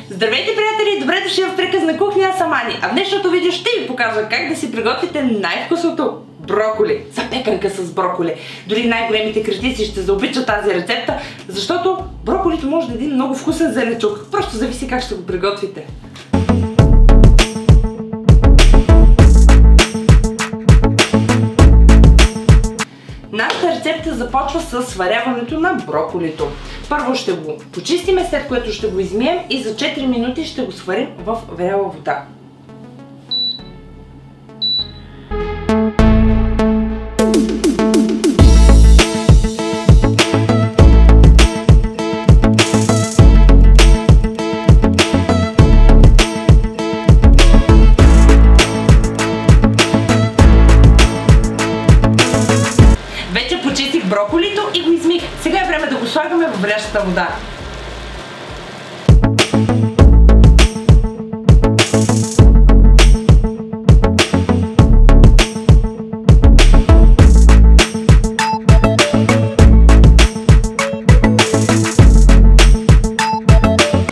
Здравейте, приятели! Добре дошли в Приказна кухня, аз съм Ани. А в днешното видео ще ви покажа как да си приготвите най-вкусното броколи. Запеканка с броколи. Дори най-големите критици ще заобичат тази рецепта, защото броколито може да е един много вкусен зеленчук. Просто зависи как ще го приготвите. Нашата рецепта започва с сваряването на броколито. Първо ще го почистим, след което ще го измием и за 4 минути ще го сварим в вряла вода. Вече почистих броколито и го измих. Сега е време да го слагаме в врящата вода.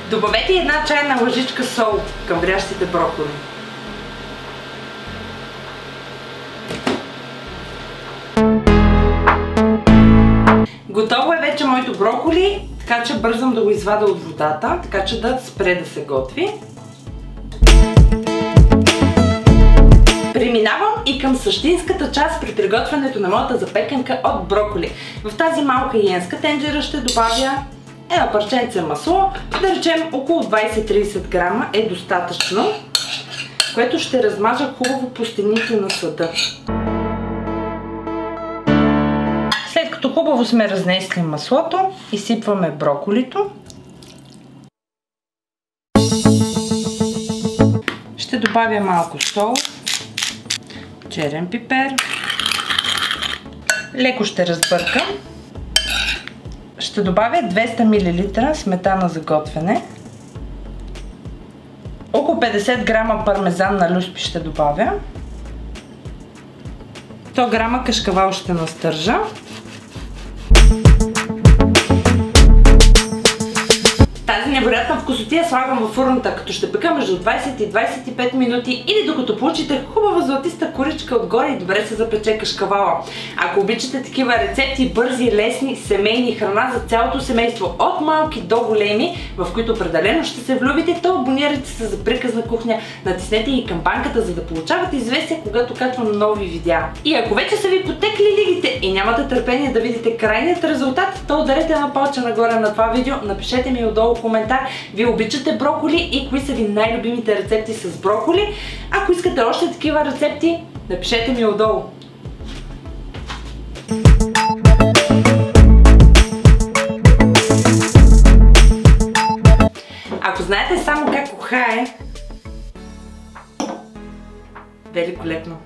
Добавете една чайна лъжичка сол към врящите броколи. Готово е вече моето броколи, така че бързам да го извадя от водата, така че да спре да се готви. Преминавам и към същинската част при приготвянето на моята запеканка от броколи. В тази малка йенска тенджера ще добавя едно парченце масло, да речем около 20-30 грама е достатъчно, което ще размажа хубаво по стените на съда. След като хубаво сме разнесли маслото, изсипваме броколито. Ще добавя малко сол, черен пипер. Леко ще разбъркам. Ще добавя 200 мл сметана за готвене. Около 50 грама пармезан на люспи ще добавя. 100 грама кашкавал ще настържа. Тази невероятна вкусотия слагам във фурната, като ще пека между 20 и 25 минути или докато получите хубава златиста коричка отгоре и добре се запече кашкавала. Ако обичате такива рецепти, бързи, лесни, семейни, храна за цялото семейство, от малки до големи, в които определено ще се влюбите, то абонирайте се за Приказна кухня, натиснете и камбанката, за да получавате известие, когато качвам нови видеа. И ако вече са ви потекли лигите и нямате търпение да видите крайният резултат, то ударете една палча нагоре на това видео, напишете ми отдолу коментар, вие обичате броколи и кои са ви най-любимите рецепти с броколи. Ако искате още такива рецепти, напишете ми отдолу. Ако знаете само как кухае, великолепно!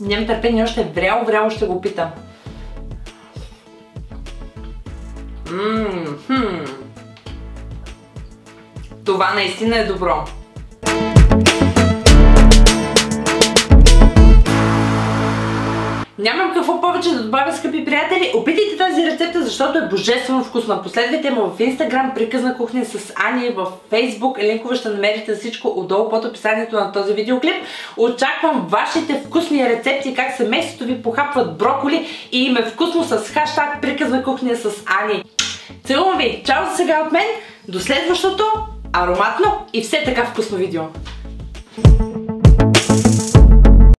Нямам търпение, още вряло ще го питам. Това наистина е добро. Нямам какво повече да добавя, скъпи приятели. Опитайте тази рецепта, защото е божествено вкусна. Последвайте ме в Instagram Приказна кухня с Ани, в Facebook. Линкове ще намерите всичко отдолу под описанието на този видеоклип. Очаквам вашите вкусни рецепти, как семейството ви похапват броколи и им е вкусно с хаштаг Приказна кухня с Ани. Целувам ви! Чао за сега от мен! До следващото ароматно и все така вкусно видео!